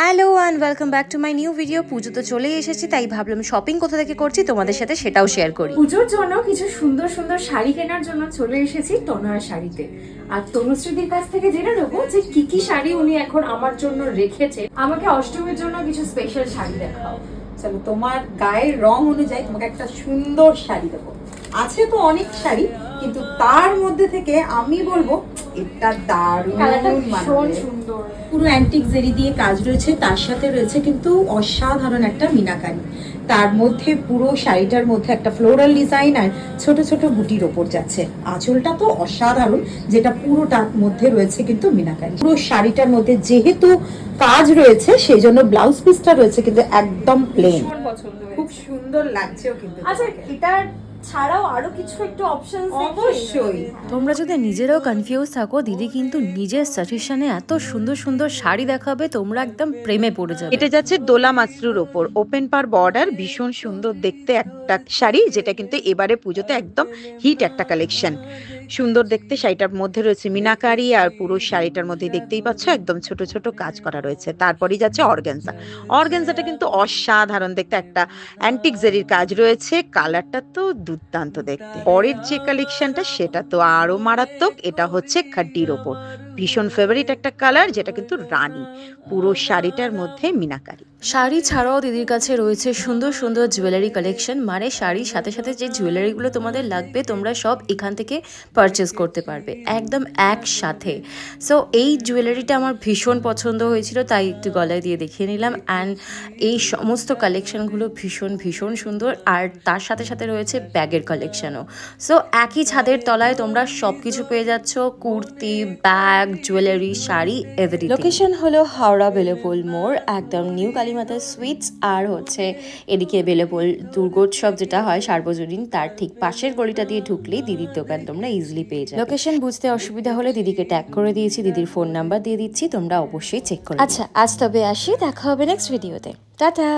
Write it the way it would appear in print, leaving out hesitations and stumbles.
Hello and welcome back to my new video. পুজো তো চলেই এসেছি, তাই ভাবলাম শপিং কোথা থেকে করছি তোমাদের সাথে সেটাও শেয়ার করি। পুজোর জন্য কিছু সুন্দর সুন্দর শাড়ি কেনার জন্য চলে এসেছি তনয়া শাড়িতে। আর তনুশ্রীদির কাছ থেকে জেনে নেবো যে কি কি শাড়ি উনি এখন আমার জন্য রেখেছে। আমাকে অষ্টমীর জন্য কিছু স্পেশাল শাড়ি দেখাও। চলো, তোমার গায়ের রং অনুযায়ী তোমাকে একটা সুন্দর শাড়ি দেবো। আছে তো অনেক শাড়ি, কিন্তু তার মধ্যে থেকে আমি বলবো এটা দারুণ কালারটা ভীষণ মানাবে। সুন্দর। পুরো অ্যান্টিক জেরি দিয়ে কাজ রয়েছে, তার সাথে রয়েছে কিন্তু অসাধারণ একটা মিনাকারি। তার মধ্যে পুরো শাড়িটার মধ্যে একটা ফ্লোরাল ডিজাইন আর ছোট ছোট বুটির ওপর যাচ্ছে। আঁচলটা তো অসাধারণ, যেটা পুরোটার মধ্যে রয়েছে কিন্তু মিনাকারি। পুরো শাড়িটার মধ্যে যেহেতু কাজ রয়েছে সেই জন্য ব্লাউজ পিসটা রয়েছে কিন্তু একদম প্লেন। ভীষণ পছন্দ খুব হয়েছে। সুন্দর লাগছেও কিন্তু। আচ্ছা, এটার ছাড়াও আরো কিছু একটু অপশনস অবশ্যই। তোমরা যদি নিজেরাও কনফিউজ থাকো, দিদি কিন্তু নিজের সাজেশনে এত সুন্দর সুন্দর শাড়ি দেখাবে, তোমরা একদম প্রেমে পড়ে যাবে। এটা যাচ্ছে দোলা মাসরুর ওপর ওপেন পার বর্ডার, ভীষণ সুন্দর দেখতে একটা শাড়ি, যেটা কিন্তু এবারে পুজোতে একদম হিট একটা কালেকশন। সুন্দর দেখতে শাড়িটার মধ্যে রয়েছে মিনাকারি, আর পুরো শাড়িটার মধ্যে দেখতেই পাচ্ছ একদম ছোট ছোট কাজ করা রয়েছে। তারপরেই যাচ্ছে অর্গানজা। অর্গানজাটা কিন্তু অসাধারণ দেখতে, একটা অ্যান্টিক জেরির কাজ রয়েছে। কালারটা তো দুর্দান্ত দেখতে। পরের যে কালেকশনটা সেটা তো আরো মারাত্মক। এটা হচ্ছে খাড্ডির ওপর, ভীষণ ফেভারিট একটা কালার, যেটা কিন্তু রানী। পুরো শাড়িটার মধ্যে মিনাকারি। শাড়ি ছাড়াও দিদির কাছে রয়েছে সুন্দর সুন্দর জুয়েলারি কালেকশন, মানে শাড়ির সাথে সাথে যে জুয়েলারিগুলো তোমাদের লাগবে তোমরা সব এখান থেকে পারচেস করতে পারবে একদম একসাথে। সো এই জুয়েলারিটা আমার ভীষণ পছন্দ হয়েছিল, তাই একটু গলায় দিয়ে দেখিয়ে নিলাম। অ্যান্ড এই সমস্ত কালেকশনগুলো ভীষণ ভীষণ সুন্দর, আর তার সাথে সাথে রয়েছে ব্যাগের কালেকশনও। সো একই ছাদের তলায় তোমরা সব কিছু পেয়ে যাচ্ছ, kurti, bag, jewellery, sari, everything. Location হলো হাওড়া বেলেপোল মোড়, একদম নিউ কালীমাতা সুইটস, আর হচ্ছে এদিকে বেলেপোল দুর্গোৎসব যেটা হয় সার্বজনীন, তার ঠিক পাশের গলিটা দিয়ে ঢুকলেই দিদির দোকান তোমরা ইজিলি পেয়ে যাবে। লোকেশন বুঝতে অসুবিধা হলে দিদিকে ট্যাগ করে দিয়েছি, দিদির ফোন নাম্বার দিয়ে দিচ্ছি, তোমরা অবশ্যই চেক করো। আচ্ছা, আজ তবে আসি, দেখা হবে নেক্সট ভিডিওতে। টাটা।